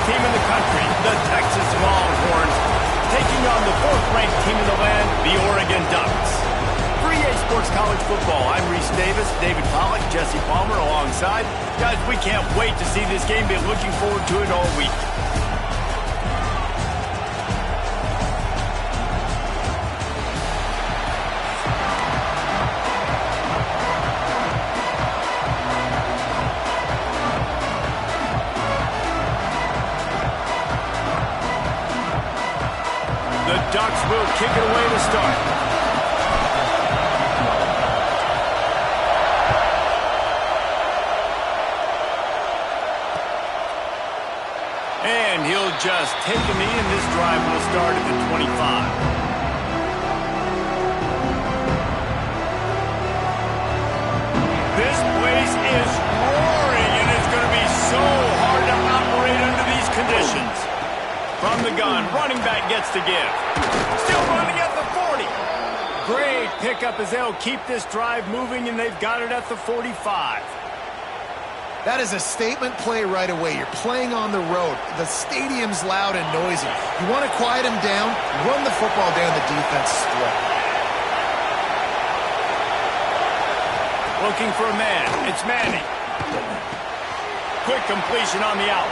team in the country, the Texas Longhorns, taking on the 4th-ranked team in the land, the Oregon Ducks. For EA Sports College Football, I'm Reese Davis, David Pollack, Jesse Palmer alongside. Guys, we can't wait to see this game. Been looking forward to it all week. The Ducks will kick it away to start. And he'll just take a knee, and this drive will start at the 25. This place is roaring, and it's going to be so hard to operate under these conditions. From the gun, running back gets to give. Still running at the 40. Great pickup as they'll keep this drive moving, and they've got it at the 45. That is a statement play right away. You're playing on the road. The stadium's loud and noisy. You want to quiet him down, run the football down the defense throat. Looking for a man. It's Manning. Quick completion on the out.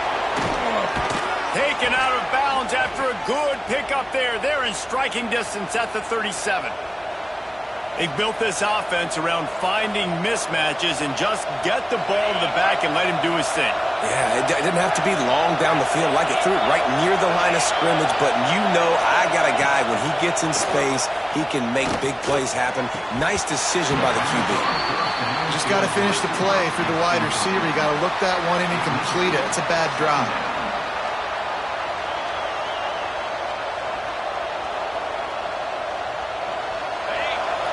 Taken out of bounds after a good pickup there. They're in striking distance at the 37. They've built this offense around finding mismatches and just get the ball to the back and let him do his thing. Yeah, it didn't have to be long down the field. Like it threw it right near the line of scrimmage, but you know I got a guy, when he gets in space, he can make big plays happen. Nice decision by the QB. Just got to finish the play for the wide receiver. You got to look that one in and complete it. It's a bad drop.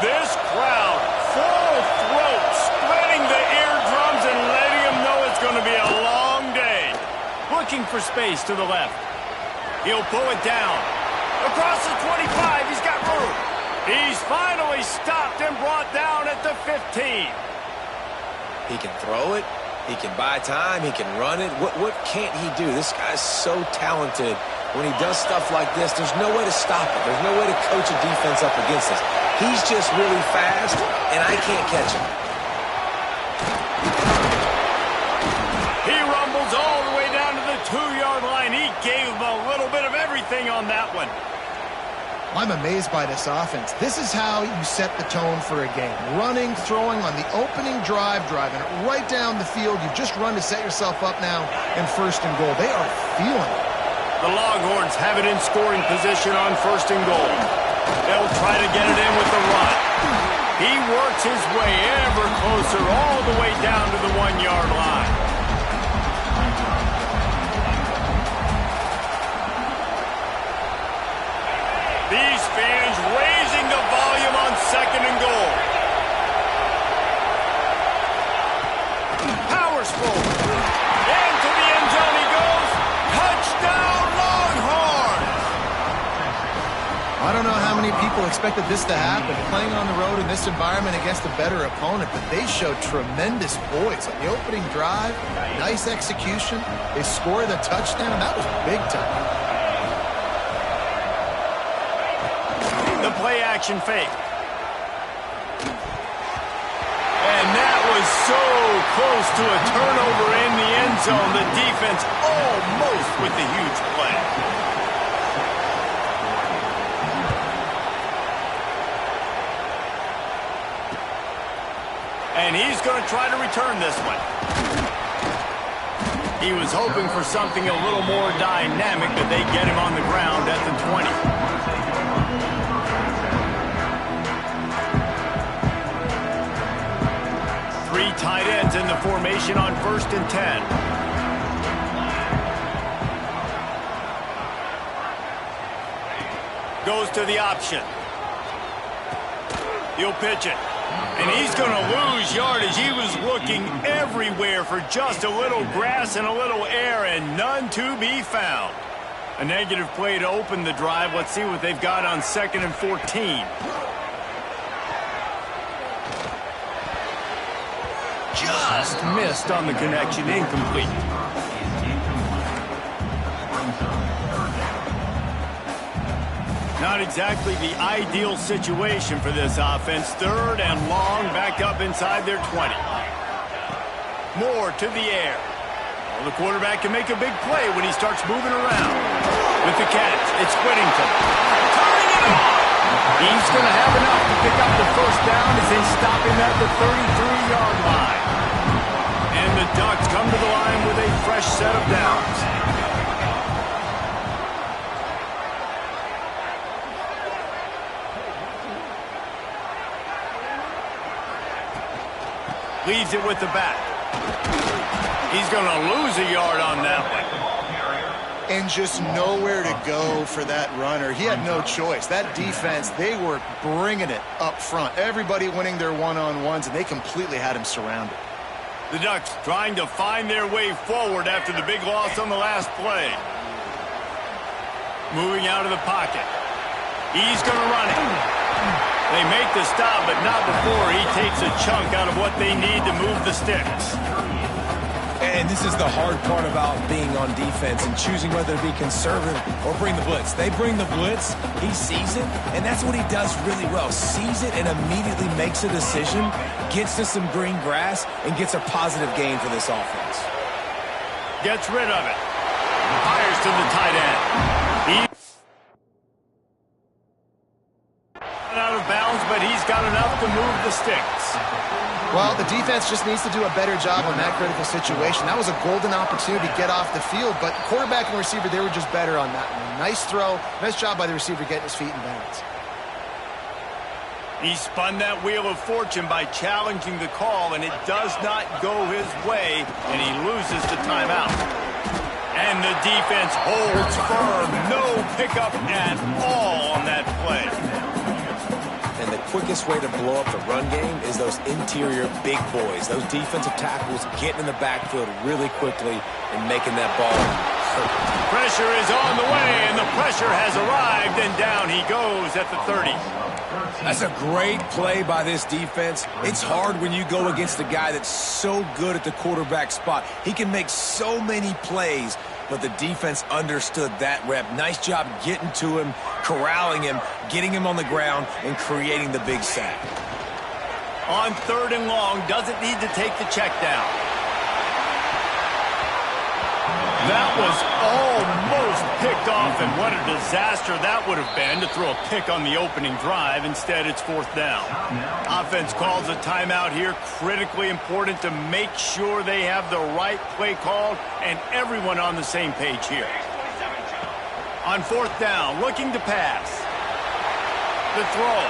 This crowd, full throat, splitting the eardrums and letting them know it's going to be a long day. Looking for space to the left. He'll pull it down. Across the 25, he's got room. He's finally stopped and brought down at the 15. He can throw it. He can buy time. He can run it. What can't he do? This guy's so talented. When he does stuff like this, there's no way to stop it. There's no way to coach a defense up against this. He's just really fast, and I can't catch him. He rumbles all the way down to the 2-yard line. He gave him a little bit of everything on that one. I'm amazed by this offense. This is how you set the tone for a game. Running, throwing on the opening drive, driving it right down the field. You've just run to set yourself up now in 1st and goal. They are feeling it. The Longhorns have it in scoring position on 1st and goal. They'll try to get it in with the run. He works his way ever closer all the way down to the 1-yard line. These fans raising the volume on 2nd and goal. Powers forward. Into the end zone he goes. Touchdown, Longhorns! I don't know how many people expected this to happen, playing on the road in this environment against a better opponent, but they showed tremendous poise on the opening drive. Nice execution. They scored a touchdown. That was big time. The play-action fake. And that was so close to a turnover in the end zone. The defense almost with the huge play. And he's going to try to return this one. He was hoping for something a little more dynamic, but they get him on the ground at the 20. Three tight ends in the formation on 1st and 10. Goes to the option. He'll pitch it. And he's going to lose yardage. He was looking everywhere for just a little grass and a little air, and none to be found. A negative play to open the drive. Let's see what they've got on 2nd and 14. Just missed on the connection, incomplete. Not exactly the ideal situation for this offense. 3rd and long, back up inside their 20. Moore to the air. Well, the quarterback can make a big play when he starts moving around. With the catch, it's Whittington. Turning it on! He's going to have enough to pick up the first down as they stop him at the 33-yard line. And the Ducks come to the line with a fresh set of downs. Leaves it with the back. He's going to lose a yard on that one. And just nowhere to go for that runner. He had no choice. That defense, they were bringing it up front. Everybody winning their one-on-ones, and they completely had him surrounded. The Ducks trying to find their way forward after the big loss on the last play. Moving out of the pocket. He's going to run it. They make the stop, but not before he takes a chunk out of what they need to move the sticks. And this is the hard part about being on defense and choosing whether to be conservative or bring the blitz. They bring the blitz, he sees it, and that's what he does really well. Sees it and immediately makes a decision, gets to some green grass, and gets a positive gain for this offense. Gets rid of it. Fires to the tight end. He's out of bounds, but he's got enough to move the sticks. Well, the defense just needs to do a better job on that critical situation. That was a golden opportunity to get off the field, but quarterback and receiver, they were just better on that one. Nice throw. Nice job by the receiver getting his feet in bounds. He spun that wheel of fortune by challenging the call, and it does not go his way, and he loses the timeout. And the defense holds firm. No pickup at all on that play. And the quickest way to blow up the run game is those interior big boys. Those defensive tackles getting in the backfield really quickly and making that ball hurt. Pressure is on the way, and the pressure has arrived, and down he goes at the 30. That's a great play by this defense. It's hard when you go against a guy that's so good at the quarterback spot. He can make so many plays, but the defense understood that rep. Nice job getting to him, corralling him, getting him on the ground, and creating the big sack. On 3rd and long, doesn't need to take the check down. That was almost picked off, and what a disaster that would have been to throw a pick on the opening drive. Instead, it's 4th down. Offense calls a timeout here. Critically important to make sure they have the right play called and everyone on the same page here. On 4th down, looking to pass. The throw.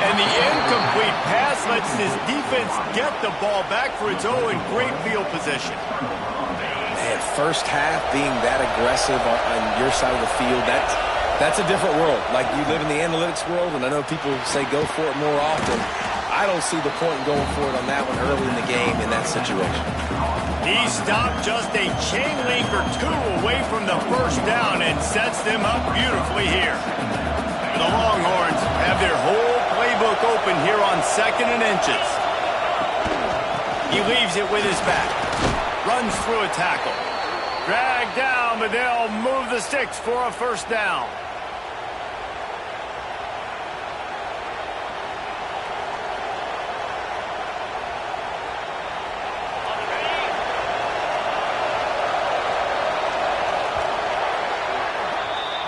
And the incomplete pass lets this defense get the ball back for its own great field position. Man, first half being that aggressive on your side of the field, that's a different world. Like, you live in the analytics world, and I know people say go for it more often. I don't see the point in going for it on that one early in the game in that situation. He stopped just a chain link or two away from the first down and sets them up beautifully here. The Longhorns have their whole playbook open here on 2nd and inches. He leaves it with his back. Runs through a tackle. Dragged down, but they'll move the sticks for a first down.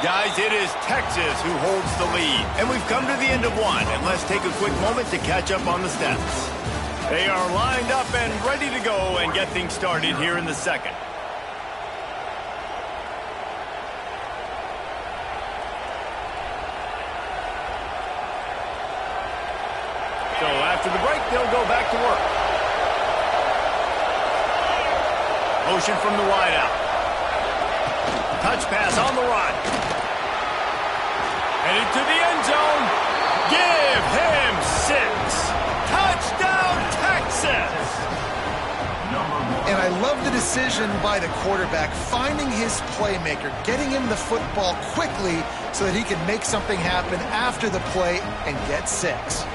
Guys, it is Texas who holds the lead. And we've come to the end of one. And let's take a quick moment to catch up on the stats. They are lined up and ready to go and get things started here in the 2nd. So after the break, they'll go back to work. Motion from the wideout. Touch pass on the run. Headed to the end zone. Give him 6. Touchdown, Texas! And I love the decision by the quarterback, finding his playmaker, getting him the football quickly so that he can make something happen after the play and get 6.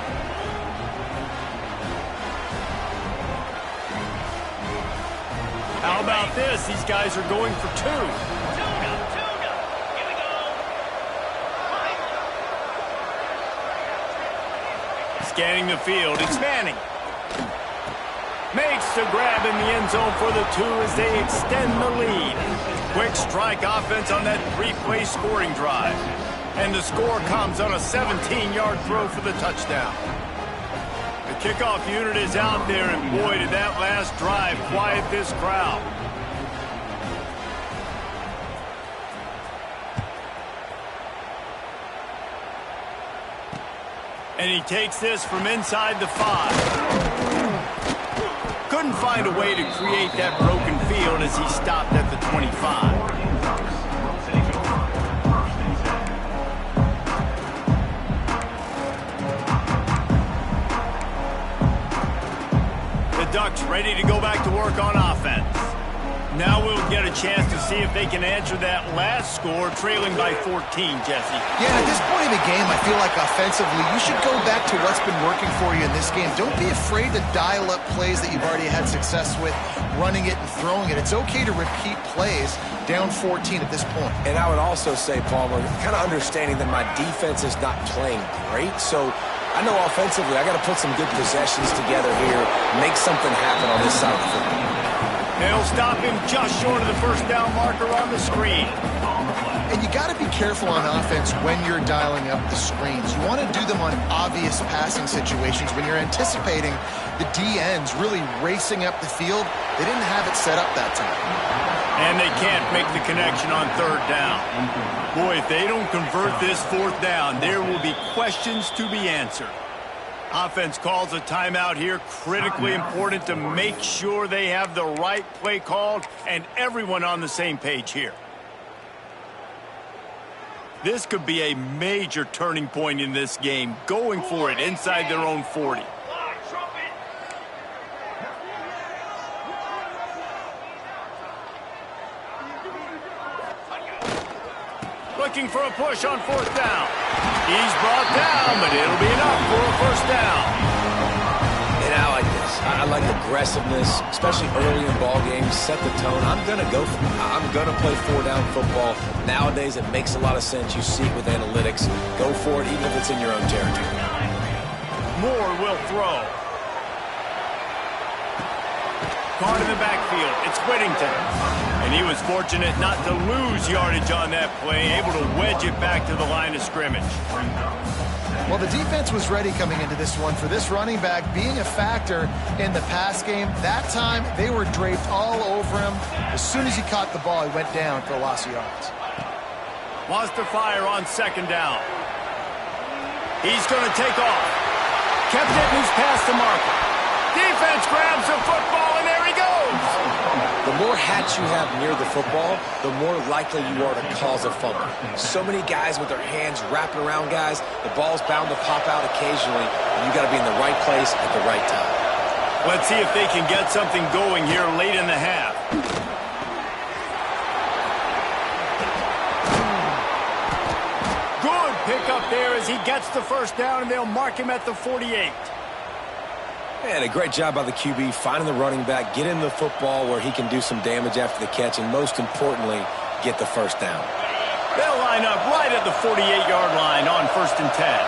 How about this? These guys are going for 2. Scanning the field, it's Manning. Makes the grab in the end zone for the 2 as they extend the lead. Quick strike offense on that 3-play scoring drive. And the score comes on a 17-yard throw for the touchdown. The kickoff unit is out there, and boy, did that last drive quiet this crowd. And he takes this from inside the 5. Couldn't find a way to create that broken field as he stopped at the 25. The Ducks ready to go back to work on offense. Now we'll get a chance to see if they can answer that last score, trailing by 14, Jesse. Yeah, at this point in the game, I feel like offensively, you should go back to what's been working for you in this game. Don't be afraid to dial up plays that you've already had success with, running it and throwing it. It's okay to repeat plays down 14 at this point. And I would also say, Palmer, kind of understanding that my defense is not playing great, so I know offensively I got to put some good possessions together here, make something happen on this side of the football. They'll stop him just short of the first down marker on the screen. And you got to be careful on offense when you're dialing up the screens. You want to do them on obvious passing situations when you're anticipating the DNs really racing up the field. They didn't have it set up that time. And they can't make the connection on 3rd down. Boy, if they don't convert this 4th down, there will be questions to be answered. Offense calls a timeout here, critically important to make sure they have the right play called and everyone on the same page here. This could be a major turning point in this game, going for it inside their own 40. Looking for a push on 4th down. He's brought down, but it'll be enough for a 1st down. And I like this. I like aggressiveness, especially early in ball games. Set the tone. I'm going to go for it. I'm going to play 4-down football. Nowadays, it makes a lot of sense. You see it with analytics. Go for it, even if it's in your own territory. Moore will throw. Caught in the backfield. It's Whittington. And he was fortunate not to lose yardage on that play, able to wedge it back to the line of scrimmage. Well, the defense was ready coming into this one for this running back being a factor in the pass game. That time, they were draped all over him. As soon as he caught the ball, he went down for a loss of yards. Wants to fire on 2nd down. He's going to take off. Kept it and he's past the marker. Defense grabs the football, and there he goes. The more hats you have near the football, the more likely you are to cause a fumble. So many guys with their hands wrapping around guys, the ball's bound to pop out occasionally, and you got to be in the right place at the right time. Let's see if they can get something going here late in the half. Good pickup there as he gets the 1st down, and they'll mark him at the 48. And a great job by the QB finding the running back, get him the football where he can do some damage after the catch, and most importantly, get the 1st down. They'll line up right at the 48-yard line on 1st and 10.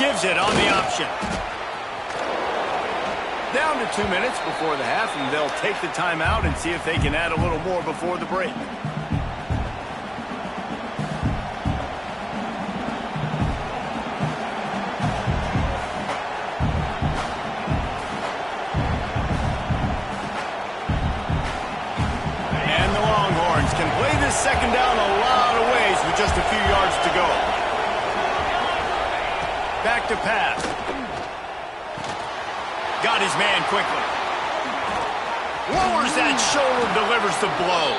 Gives it on the option. Down to 2 minutes before the half, and they'll take the timeout and see if they can add a little more before the break. Can play this 2nd down a lot of ways with just a few yards to go. Back to pass. Got his man quickly. Lowers that shoulder, delivers the blow.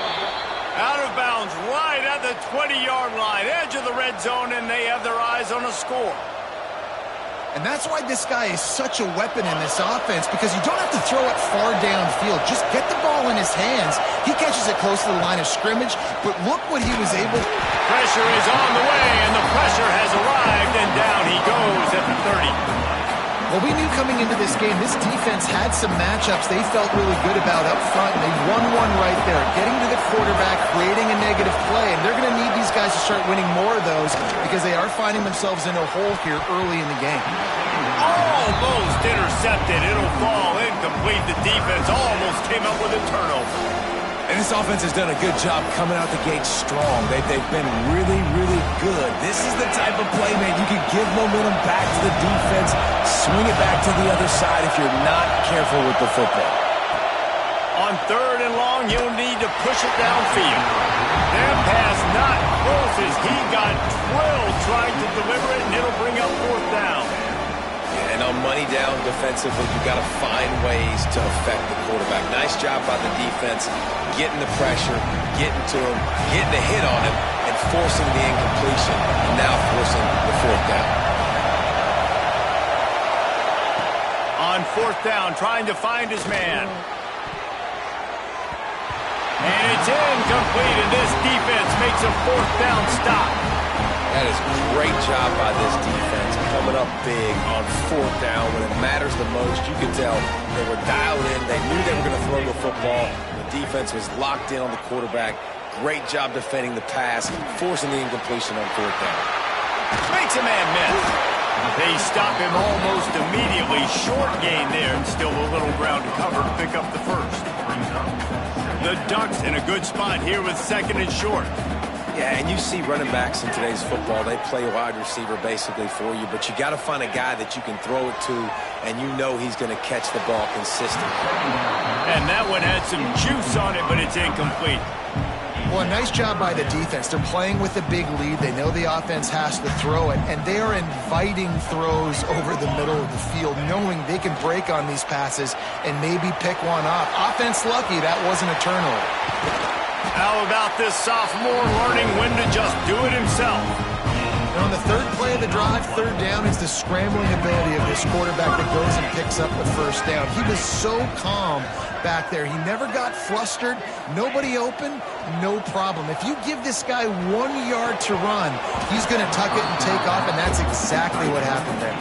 Out of bounds right at the 20-yard line, edge of the red zone, and they have their eyes on a score. And that's why this guy is such a weapon in this offense, because you don't have to throw it far downfield. Just get the ball in his hands. He catches it close to the line of scrimmage, but look what he was able to... Pressure is on the way, and the pressure has arrived, and down he goes at the 30. Well, we knew coming into this game, this defense had some matchups they felt really good about up front, and they won one right there, getting to the quarterback, creating a negative play, and they're going to need these guys to start winning more of those because they are finding themselves in a hole here early in the game. Almost intercepted. It'll fall incomplete. The defense almost came up with a turnover. And this offense has done a good job coming out the gate strong. They've been really, really good. This is the type of play, man, you can give momentum back to the defense, swing it back to the other side if you're not careful with the football. On 3rd and long, he'll need to push it downfield. That pass not close as he got drilled trying to deliver it, and it'll bring up 4th down. And on money down defensively, you've got to find ways to affect the quarterback. Nice job by the defense, getting the pressure, getting to him, getting a hit on him, and forcing the incompletion, and now forcing the 4th down. On 4th down, trying to find his man. And it's incomplete, and this defense makes a 4th down stop. That is a great job by this defense, coming up big on 4th down when it matters the most. You could tell they were dialed in. They knew they were going to throw the football. The defense was locked in on the quarterback. Great job defending the pass, forcing the incompletion on 4th down. Makes a man miss. They stop him almost immediately. Short gain there, and still a little ground to cover to pick up the first. The Ducks in a good spot here with 2nd and short. Yeah, and you see running backs in today's football, they play wide receiver basically for you, but you got to find a guy that you can throw it to, and you know he's going to catch the ball consistently. And that one had some juice on it, but it's incomplete. Well, a nice job by the defense. They're playing with a big lead. They know the offense has to throw it, and they are inviting throws over the middle of the field, knowing they can break on these passes and maybe pick one off. Offense lucky that wasn't a turnover. How about this sophomore learning when to just do it himself? And on the 3rd play of the drive, 3rd down is the scrambling ability of this quarterback that goes and picks up the 1st down. He was so calm back there. He never got flustered. Nobody open, no problem. If you give this guy 1 yard to run, he's going to tuck it and take off, and that's exactly what happened there.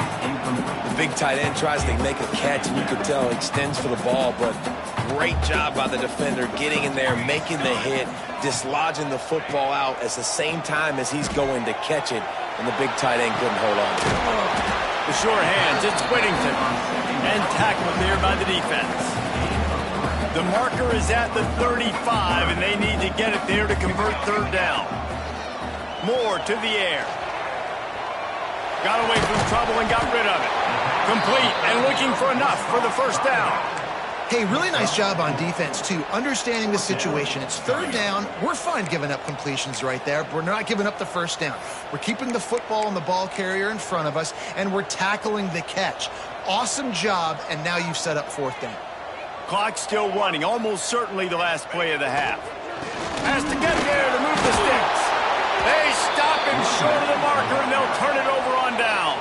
The big tight end tries to make a catch, and you could tell extends for the ball, but great job by the defender getting in there, making the hit, dislodging the football out at the same time as he's going to catch it, and the big tight end couldn't hold on to it. The sure hands, it's Whittington, and tackled there by the defense. The marker is at the 35, and they need to get it there to convert 3rd down. Moore to the air. Got away from trouble and got rid of it. Complete and looking for enough for the 1st down. Hey, really nice job on defense, too, understanding the situation. It's 3rd down. We're fine giving up completions right there. We're not giving up the 1st down. We're keeping the football and the ball carrier in front of us, and we're tackling the catch. Awesome job, and now you've set up 4th down. Clock still running, almost certainly the last play of the half. Has to get there to move the sticks. They stop him short of the marker, and they'll turn it over on downs.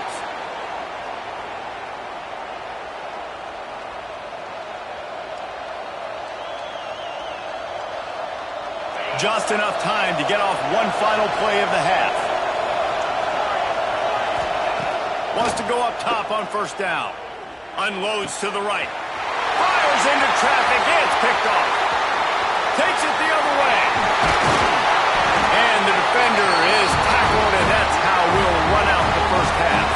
Just enough time to get off one final play of the half. Wants to go up top on 1st down. Unloads to the right. Fires into traffic. It's picked off. Takes it the other way. And the defender is tackled, and that's how we'll run out the 1st half.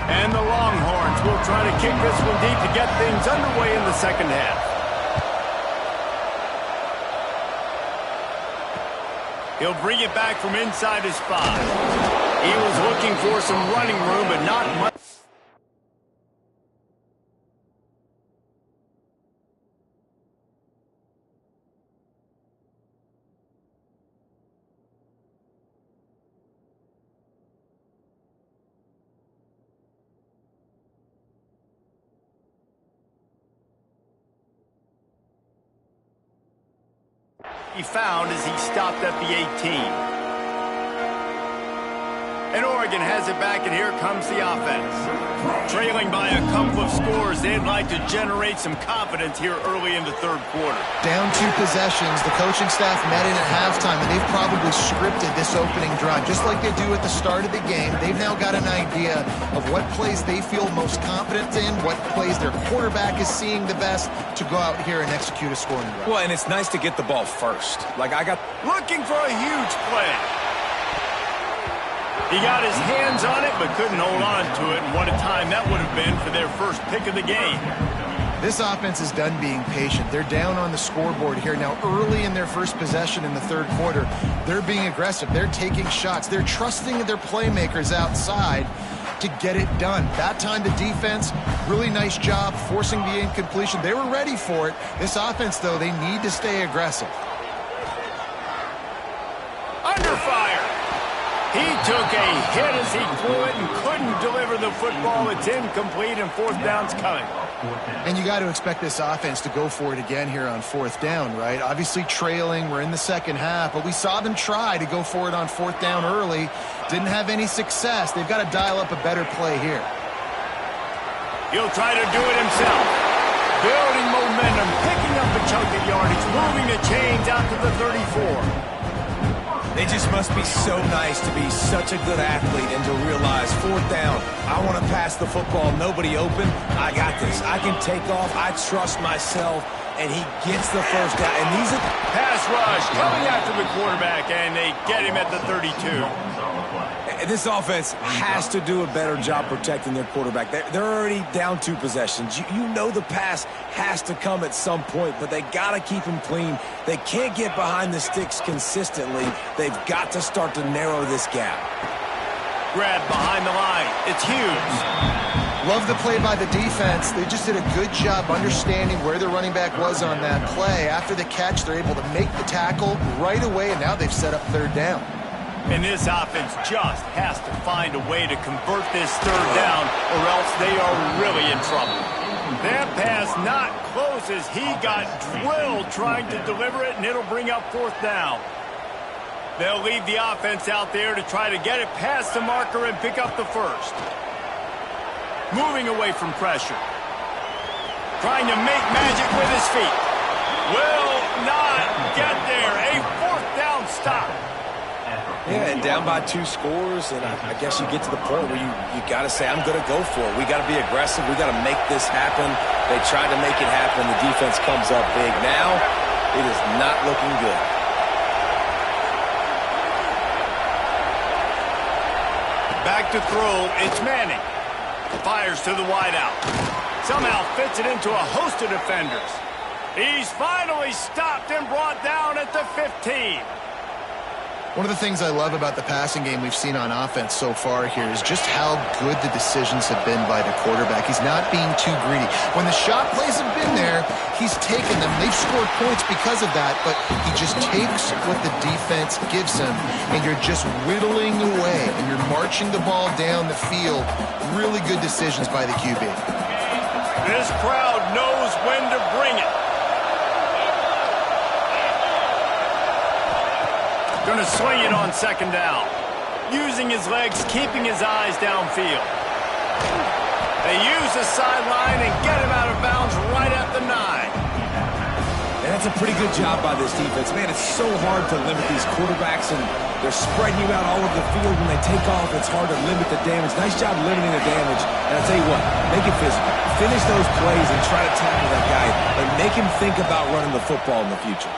And the Longhorns will try to kick this one deep to get things underway in the 2nd half. He'll bring it back from inside his 5. He was looking for some running room, but not much. He found as he stopped at the 18. And Oregon has it back, and here comes the offense. Trailing by a couple of scores, they'd like to generate some confidence here early in the third quarter. Down 2 possessions, the coaching staff met in at halftime, and they've probably scripted this opening drive. Just like they do at the start of the game, they've now got an idea of what plays they feel most confident in, what plays their quarterback is seeing the best to go out here and execute a scoring drive. Well, and it's nice to get the ball first. Looking for a huge play. He got his hands on it, but couldn't hold on to it. And what a time that would have been for their first pick of the game. This offense is done being patient. They're down on the scoreboard here. Now, early in their first possession in the third quarter, they're being aggressive. They're taking shots. They're trusting their playmakers outside to get it done. That time, the defense, really nice job forcing the incompletion. They were ready for it. This offense, though, they need to stay aggressive. Under fire. He took a hit as he threw it and couldn't deliver the football. It's incomplete, and fourth down's coming. And you got to expect this offense to go for it again here on fourth down, right? Obviously trailing, we're in the second half, but we saw them try to go for it on fourth down early. Didn't have any success. They've got to dial up a better play here. He'll try to do it himself. Building momentum, picking up a chunk of yardage, moving the chains out to the 34. They just must be so nice to be such a good athlete and to realize fourth down, I want to pass the football, nobody open, I got this. I can take off, I trust myself, and he gets the first down. And these are pass rush coming after the quarterback, and they get him at the 32. This offense has to do a better job protecting their quarterback. They're already down 2 possessions. You know the pass has to come at some point, but they got to keep him clean. They can't get behind the sticks consistently. They've got to start to narrow this gap. Grab behind the line. It's huge. Love the play by the defense. They just did a good job understanding where the running back was on that play. After the catch, they're able to make the tackle right away, and now they've set up third down. And this offense just has to find a way to convert this third down, or else they are really in trouble. That pass not close as he got drilled trying to deliver it, and it'll bring up fourth down. They'll leave the offense out there to try to get it past the marker and pick up the first. Moving away from pressure. Trying to make magic with his feet. Will not get there. A fourth down stop. Yeah, and down by 2 scores, and I guess you get to the point where you got to say, I'm going to go for it. We got to be aggressive. We got to make this happen. They tried to make it happen. The defense comes up big. Now, it is not looking good. Back to throw. It's Manning. Fires to the wideout. Somehow fits it into a host of defenders. He's finally stopped and brought down at the 15. One of the things I love about the passing game we've seen on offense so far here is just how good the decisions have been by the quarterback. He's not being too greedy. When the shot plays have been there, he's taken them. They've scored points because of that, but he just takes what the defense gives him, and you're just whittling away, and you're marching the ball down the field. Really good decisions by the QB. This crowd knows when to bring it. Going to swing it on second down. Using his legs, keeping his eyes downfield. They use the sideline and get him out of bounds right at the 9. And that's a pretty good job by this defense. Man, it's so hard to limit these quarterbacks, and they're spreading you out all over the field. When they take off, it's hard to limit the damage. Nice job limiting the damage. And I'll tell you what, make it physical. Finish those plays and try to tackle that guy and make him think about running the football in the future.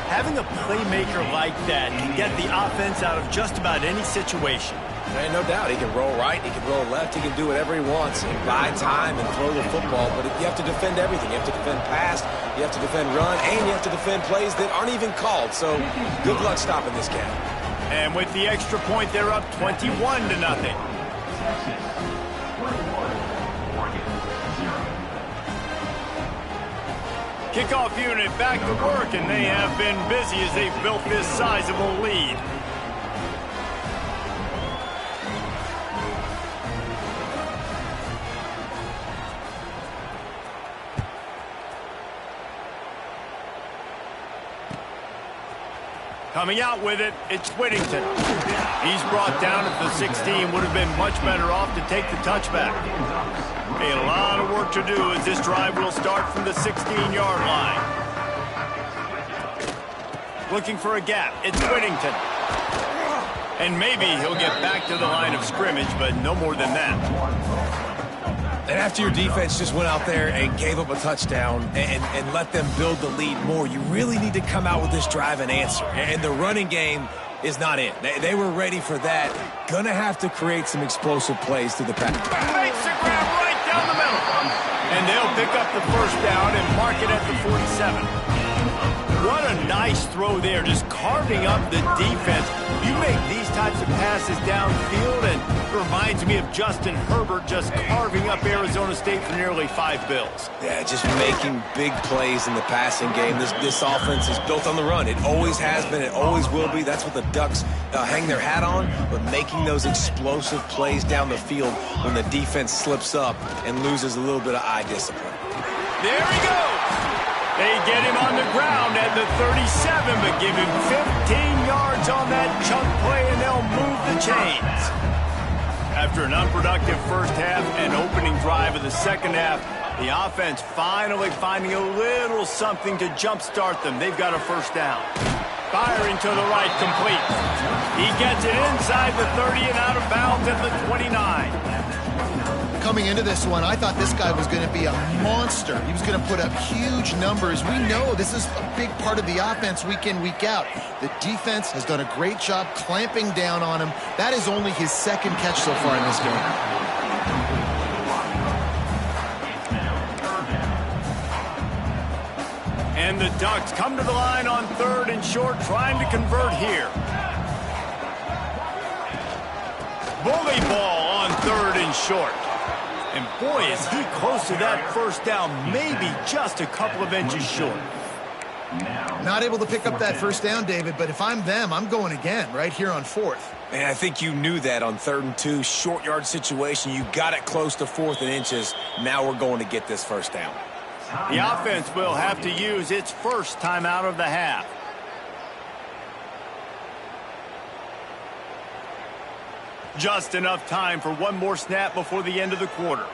Having a playmaker like that can get the offense out of just about any situation. Ain't no doubt. He can roll right, he can roll left, he can do whatever he wants. He can buy time and throw the football, but you have to defend everything. You have to defend pass, you have to defend run, and you have to defend plays that aren't even called. So good luck stopping this cat. And with the extra point, they're up 21-0. Kickoff unit back to work, and they have been busy as they've built this sizable lead. Coming out with it, it's Whittington. He's brought down at the 16. Would have been much better off to take the touchback. A lot of work to do as this drive will start from the 16-yard line. Looking for a gap. It's Whittington. And maybe he'll get back to the line of scrimmage, but no more than that. And after your defense just went out there and gave up a touchdown and let them build the lead more, you really need to come out with this drive and answer. And the running game is not in. They were ready for that. Gonna have to create some explosive plays to the pass. Makes the grab right down the middle. And they'll pick up the first down and mark it at the 47. What a nice throw there, just carving up the defense. You make these types of passes downfield, and it reminds me of Justin Herbert just carving up Arizona State for nearly 5 bills. Yeah, just making big plays in the passing game. This offense is built on the run. It always has been. It always will be. That's what the Ducks hang their hat on, but making those explosive plays down the field when the defense slips up and loses a little bit of eye discipline. There he goes. They get him on the ground at the 37, but give him 15 yards on that chunk play, and they'll move the chains. After an unproductive first half and opening drive of the second half, the offense finally finding a little something to jumpstart them. They've got a first down. Firing to the right, complete. He gets it inside the 30 and out of bounds at the 29. Coming into this one, I thought this guy was going to be a monster. He was going to put up huge numbers. We know this is a big part of the offense week in, week out. The defense has done a great job clamping down on him. That is only his second catch so far in this game. And the Ducks come to the line on 3rd and short, trying to convert here. Bully ball on 3rd and short. And boy, is he close to that first down, maybe just a couple of inches short. Not able to pick up that first down, David, but if I'm them, I'm going again right here on 4th. And I think you knew that on 3rd and 2, short yard situation. You got it close to 4th and inches. Now we're going to get this first down. The offense will have to use its first timeout of the half. Just enough time for one more snap before the end of the quarter.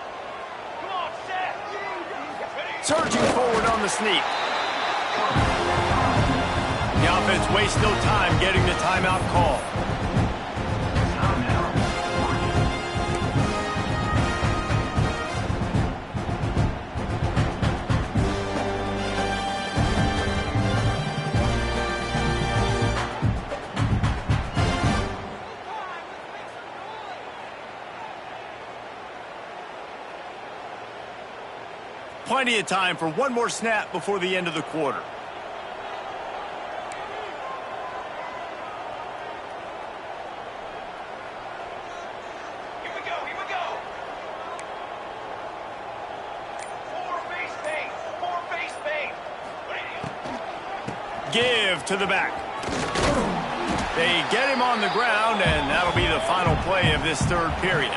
Surging forward on the sneak. The offense wastes no time getting the timeout call. Plenty of time for one more snap before the end of the quarter. Here we go. Four face bait. Give to the back. They get him on the ground, and that'll be the final play of this 3rd period.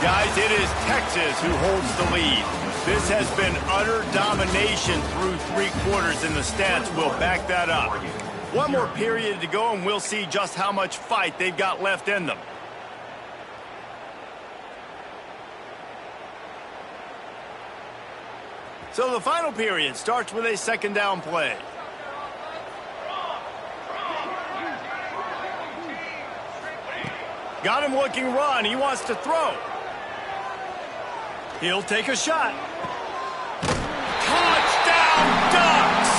Guys, it is Texas who holds the lead. This has been utter domination through 3 quarters, and the stats will back that up. One more period to go, and we'll see just how much fight they've got left in them. So the final period starts with a 2nd down play. Got him looking run. He wants to throw. He'll take a shot. Touchdown, Ducks!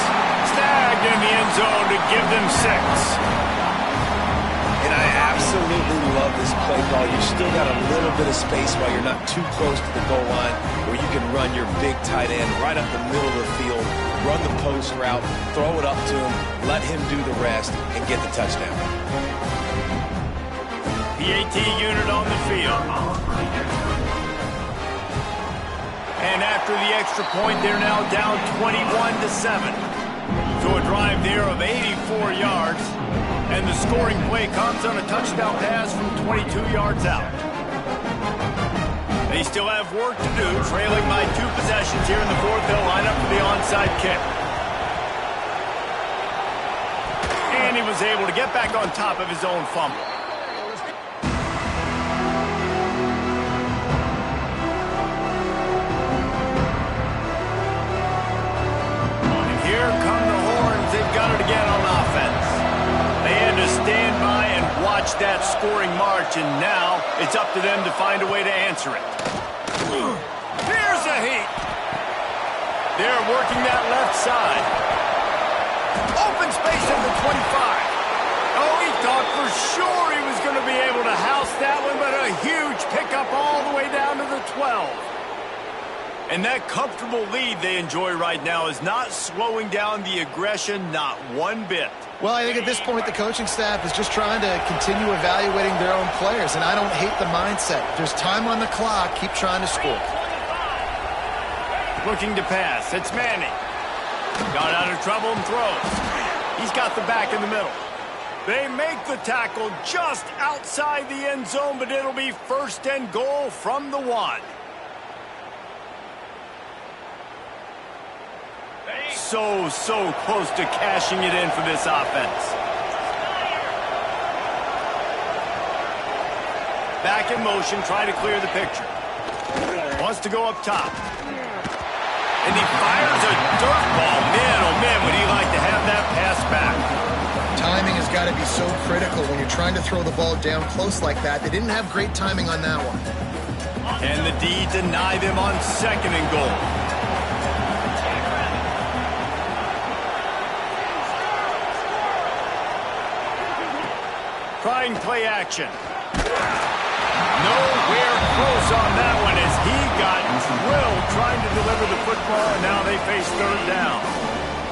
Snagged in the end zone to give them 6. And I absolutely love this play call. You still got a little bit of space while you're not too close to the goal line, where you can run your big tight end right up the middle of the field, run the post route, throw it up to him, let him do the rest, and get the touchdown. PAT unit on the field. And after the extra point, they're now down 21-7. So a drive there of 84 yards. And the scoring play comes on a touchdown pass from 22 yards out. They still have work to do, trailing by 2 possessions here in the 4th. They'll line up for the onside kick. And he was able to get back on top of his own fumble. And here come the horns. They've got it again on offense. They had to stand by and watch that scoring march, and now it's up to them to find a way to answer it. Here's a heat. They're working that left side. Open space at the 25. Oh, he thought for sure he was going to be able to house that one, but a huge pickup all the way down to the 12. And that comfortable lead they enjoy right now is not slowing down the aggression, not one bit. Well, I think at this point the coaching staff is just trying to continue evaluating their own players, and I don't hate the mindset. If there's time on the clock, keep trying to score. Looking to pass. It's Manning. Got out of trouble and throws. He's got the back in the middle. They make the tackle just outside the end zone, but it'll be 1st and goal from the 1. So close to cashing it in for this offense. Back in motion, trying to clear the picture. Wants to go up top. And he fires a dirt ball. Man, oh man, would he like to have that pass back. Timing has got to be so critical when you're trying to throw the ball down close like that. They didn't have great timing on that one. And the D deny them on 2nd and goal. Trying play action. Nowhere close on that one as he got drilled trying to deliver the football, and now they face 3rd down.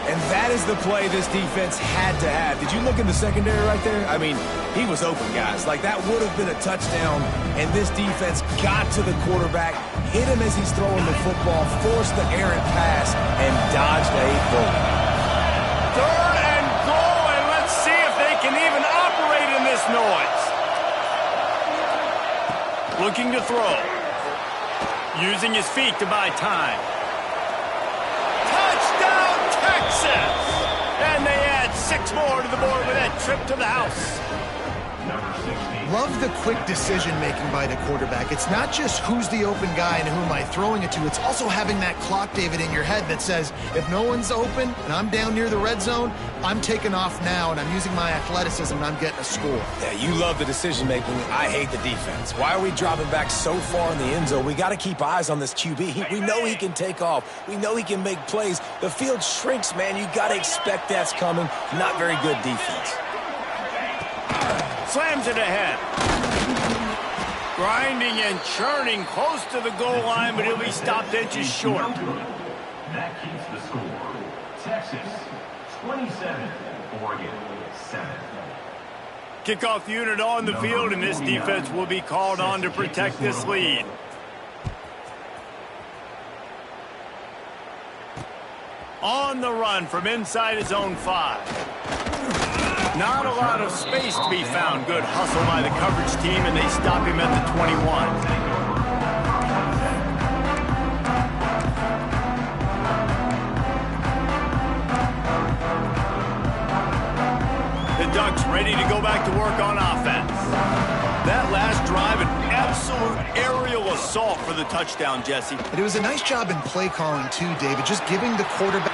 And that is the play this defense had to have. Did you look in the secondary right there? I mean, he was open, guys. Like, that would have been a touchdown, and this defense got to the quarterback, hit him as he's throwing the football, forced the errant pass, and dodged a bullet. 3rd and goal, and let's see if they can even operate in this noise. Looking to throw. Using his feet to buy time. Touchdown, Texas! And they add 6 more to the board with that trip to the house. Love the quick decision-making by the quarterback. It's not just who's the open guy and who am I throwing it to. It's also having that clock, David, in your head that says, if no one's open and I'm down near the red zone, I'm taking off now and I'm using my athleticism and I'm getting a score. Yeah, you love the decision-making. I hate the defense. Why are we dropping back so far in the end zone? We got to keep eyes on this QB. We know he can take off. We know he can make plays. The field shrinks, man. You got to expect that's coming. Not very good defense. Slams it ahead. Grinding and churning close to the goal line, but he'll be stopped inches short. That keeps the score. Texas, 27. Oregon, 7. Kickoff unit on the field, and this defense will be called on to protect this lead. On the run from inside his own 5. Not a lot of space to be found. Good hustle by the coverage team, and they stop him at the 21. The Ducks ready to go back to work on offense. That last drive, an absolute aerial assault for the touchdown, Jesse. But it was a nice job in play calling too, David, just giving the quarterback...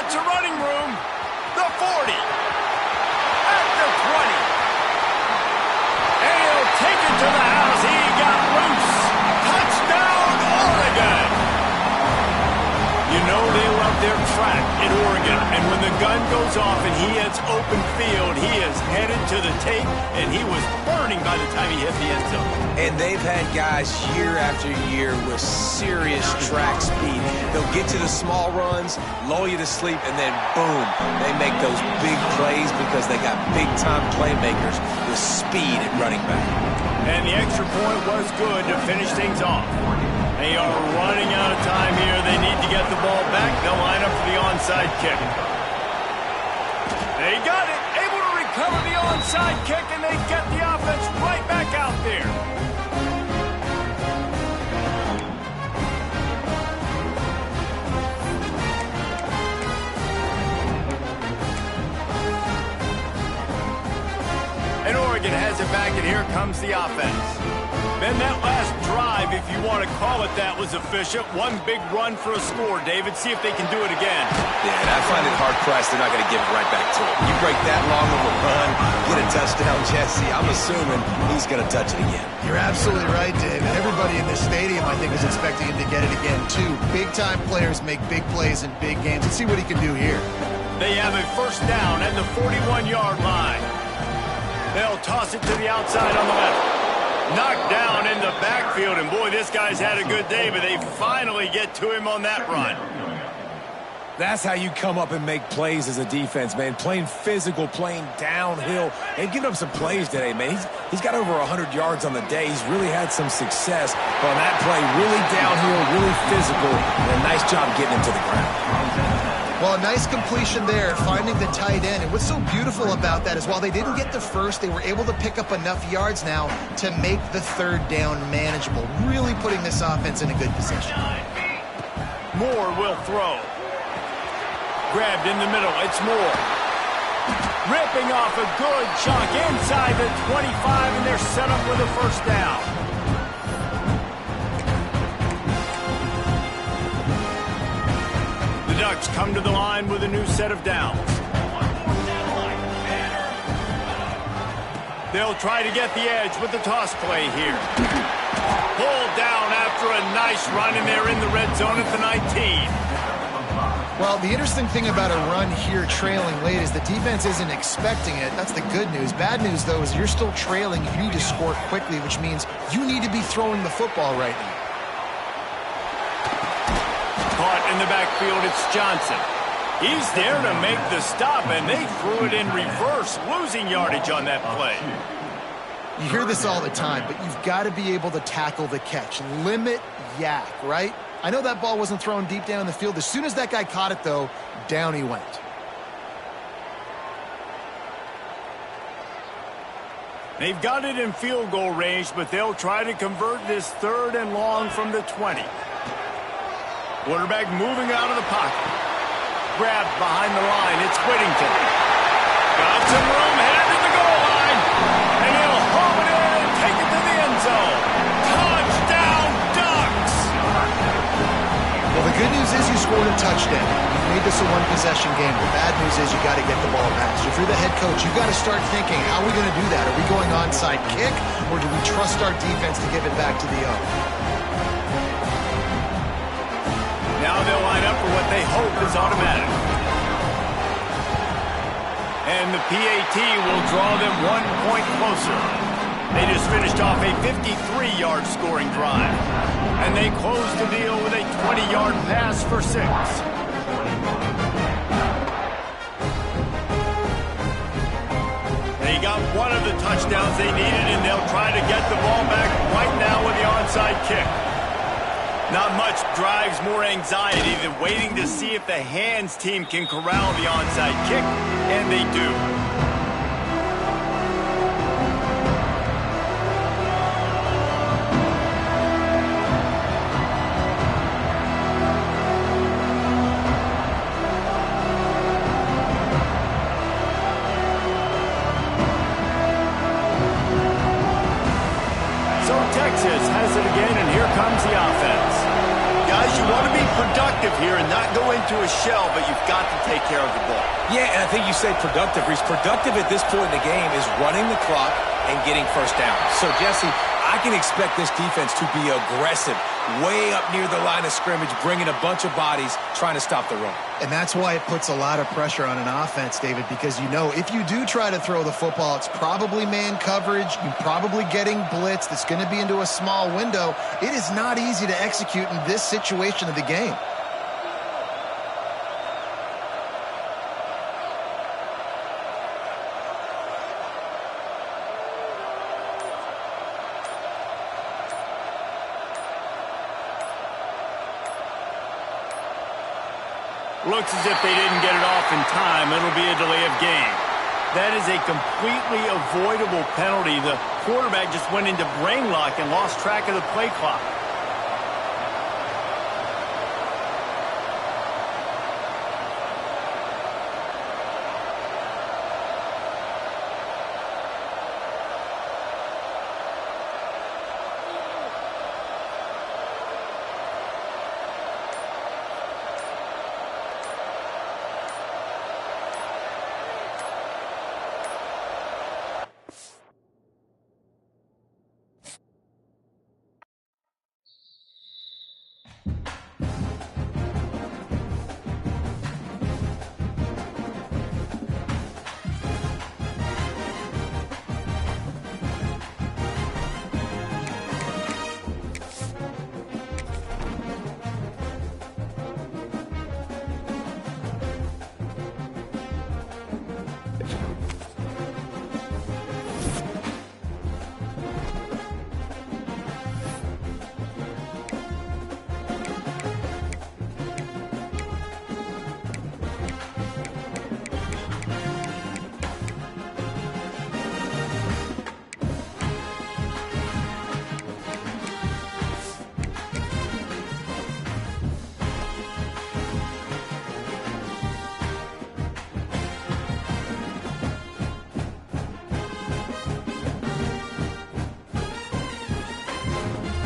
It's a running room. The 40. At the 20. And he'll take it to the house. He got loose. Touchdown, Oregon. You know they love their track in Oregon. And when the gun goes off and he hits open field, he is headed to the tape, and he was burning by the time he hit the end zone. And they've had guys year after year with serious track speed. They'll get to the small runs, lull you to sleep, and then boom, they make those big plays because they got big-time playmakers with speed at running back. And the extra point was good to finish things off. They are running out of time here. They need to get the ball back. They'll line up for the onside kick. They got it. Able to recover the onside kick, and they get the offense right back out there. Oregon has it back, and here comes the offense. Ben, that last drive, if you want to call it that, was efficient. One big run for a score, David. See if they can do it again. Yeah, and I find it hard-pressed they're not going to give it right back to him. You break that long of a run, get a touchdown, Jesse, I'm assuming he's going to touch it again. You're absolutely right, Dave. And everybody in this stadium, I think, is expecting him to get it again, too. Big-time players make big plays in big games. Let's see what he can do here. They have a first down at the 41-yard line. They'll toss it to the outside on the left. Knocked down in the backfield, and boy, this guy's had a good day, but they finally get to him on that run. That's how you come up and make plays as a defense, man. Playing physical, playing downhill, and giving up some plays today, man. He's got over 100 yards on the day. He's really had some success on that play. Really downhill, really physical, and a nice job getting him to the ground. Well, a nice completion there, finding the tight end. And what's so beautiful about that is while they didn't get the first, they were able to pick up enough yards now to make the third down manageable, really putting this offense in a good position. Moore will throw. Grabbed in the middle. It's Moore. Ripping off a good chunk inside the 25, and they're set up with a first down. The Ducks come to the line with a new set of downs. They'll try to get the edge with the toss play here. Pulled down after a nice run, and they're in the red zone at the 19. Well, the interesting thing about a run here trailing late is the defense isn't expecting it. That's the good news. Bad news, though, is you're still trailing. You need to score quickly, which means you need to be throwing the football right now. Caught in the backfield, it's Johnson. He's there to make the stop, and they threw it in reverse, losing yardage on that play. You hear this all the time, but you've got to be able to tackle the catch. Limit yak, right? I know that ball wasn't thrown deep down the field. As soon as that guy caught it, though, down he went. They've got it in field goal range, but they'll try to convert this third and long from the 20. Quarterback moving out of the pocket. Grabbed behind the line. It's Whittington. Got some room, headed to the goal line. And he'll haul it in and take it to the end zone. Touchdown, Ducks! Well, the good news is you scored a touchdown. You made this a one-possession game. The bad news is you got to get the ball back. So if you're the head coach, you've got to start thinking, how are we going to do that? Are we going onside kick, or do we trust our defense to give it back to the O? Now they'll line up for what they hope is automatic. And the PAT will draw them 1 point closer. They just finished off a 53-yard scoring drive. And they close the deal with a 20-yard pass for 6. They got one of the touchdowns they needed, and they'll try to get the ball back right now with the onside kick. Not much drives more anxiety than waiting to see if the hands team can corral the onside kick, and they do. So Texas has it again, and here comes the offense. Guys, you want to be productive here and not go into a shell, but you've got to take care of the ball. Yeah, and I think you say productive, Reese. Productive at this point in the game is running the clock and getting first down. So, Jesse, I can expect this defense to be aggressive, way up near the line of scrimmage, bringing a bunch of bodies, trying to stop the run. And that's why it puts a lot of pressure on an offense, David, because you know if you do try to throw the football, it's probably man coverage. You're probably getting blitzed. It's going to be into a small window. It is not easy to execute in this situation of the game. Looks as if they didn't get it off in time. It'll be a delay of game. That is a completely avoidable penalty. The quarterback just went into brain lock and lost track of the play clock.